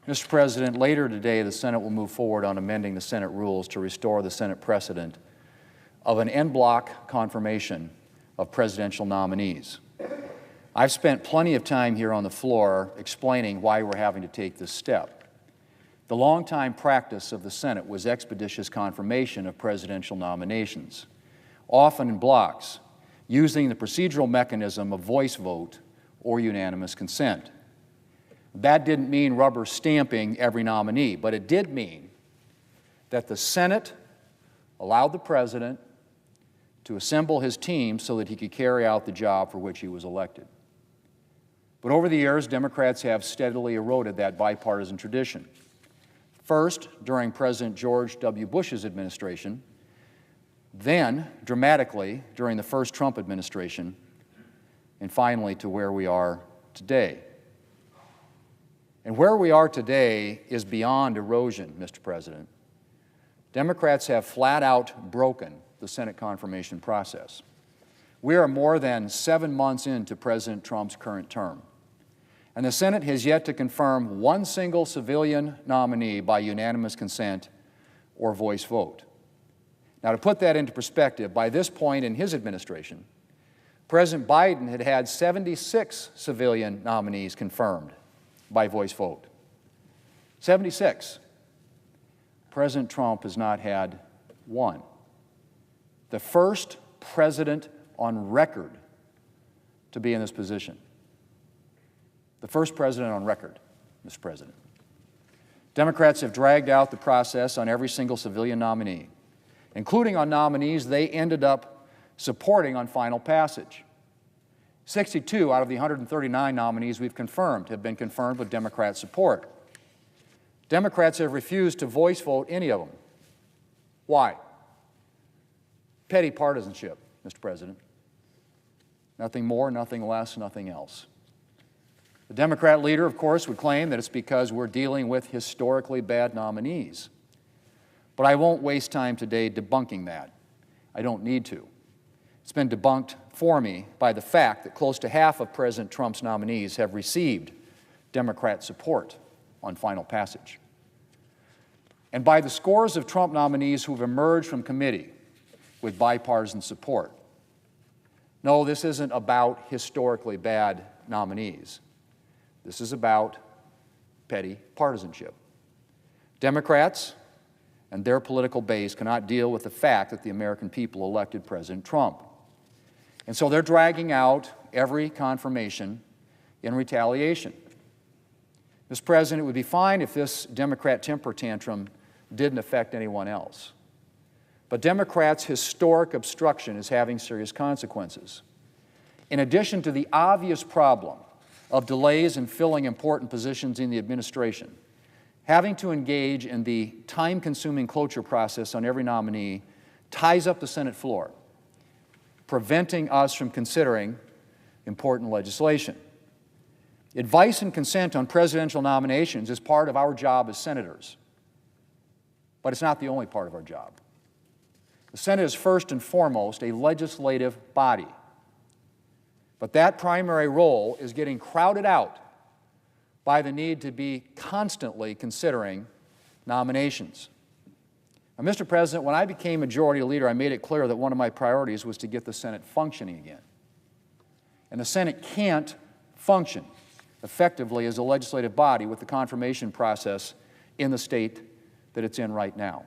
Mr. President, later today, the Senate will move forward on amending the Senate rules to restore the Senate precedent of an en bloc confirmation of presidential nominees. I've spent plenty of time here on the floor explaining why we're having to take this step. The longtime practice of the Senate was expeditious confirmation of presidential nominations, often in blocks, using the procedural mechanism of voice vote or unanimous consent. That didn't mean rubber stamping every nominee, but it did mean that the Senate allowed the President to assemble his team so that he could carry out the job for which he was elected. But over the years, Democrats have steadily eroded that bipartisan tradition. First, during President George W. Bush's administration, then dramatically during the first Trump administration, and finally to where we are today. And where we are today is beyond erosion, Mr. President. Democrats have flat out broken the Senate confirmation process. We are more than 7 months into President Trump's current term, and the Senate has yet to confirm one single civilian nominee by unanimous consent or voice vote. Now, to put that into perspective, by this point in his administration, President Biden had had 76 civilian nominees confirmed by voice vote. 76. President Trump has not had one. The first president on record to be in this position. The first president on record, Mr. President. Democrats have dragged out the process on every single civilian nominee, including on nominees they ended up supporting on final passage. 62 out of the 139 nominees we've confirmed have been confirmed with Democrat support. Democrats have refused to voice vote any of them. Why? Petty partisanship, Mr. President. Nothing more, nothing less, nothing else. The Democrat leader, of course, would claim that it's because we're dealing with historically bad nominees. But I won't waste time today debunking that. I don't need to. It's been debunked for me by the fact that close to half of President Trump's nominees have received Democrat support on final passage. And by the scores of Trump nominees who've emerged from committee with bipartisan support. No, this isn't about historically bad nominees. This is about petty partisanship. Democrats and their political base cannot deal with the fact that the American people elected President Trump. And so they're dragging out every confirmation in retaliation. Mr. President, it would be fine if this Democrat temper tantrum didn't affect anyone else. But Democrats' historic obstruction is having serious consequences. In addition to the obvious problem of delays in filling important positions in the administration, having to engage in the time-consuming cloture process on every nominee ties up the Senate floor, preventing us from considering important legislation. Advice and consent on presidential nominations is part of our job as senators, but it's not the only part of our job. The Senate is first and foremost a legislative body, but that primary role is getting crowded out by the need to be constantly considering nominations. Now, Mr. President, when I became Majority Leader, I made it clear that one of my priorities was to get the Senate functioning again. And the Senate can't function effectively as a legislative body with the confirmation process in the state that it's in right now.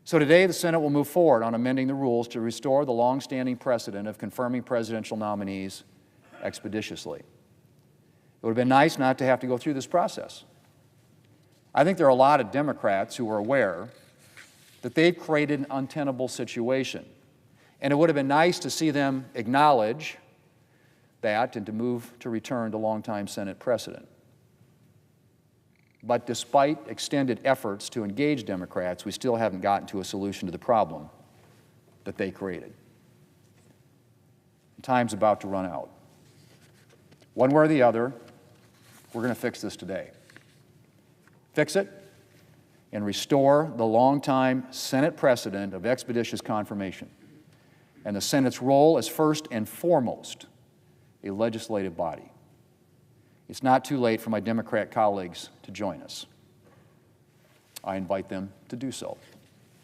So today, the Senate will move forward on amending the rules to restore the long-standing precedent of confirming presidential nominees expeditiously. It would have been nice not to have to go through this process. I think there are a lot of Democrats who are aware that they've created an untenable situation, and it would have been nice to see them acknowledge that and to move to return to longtime Senate precedent. But despite extended efforts to engage Democrats, we still haven't gotten to a solution to the problem that they created. Time's about to run out. One way or the other, we're going to fix this today. Fix it and restore the longtime Senate precedent of expeditious confirmation and the Senate's role as first and foremost a legislative body. It's not too late for my Democrat colleagues to join us. I invite them to do so.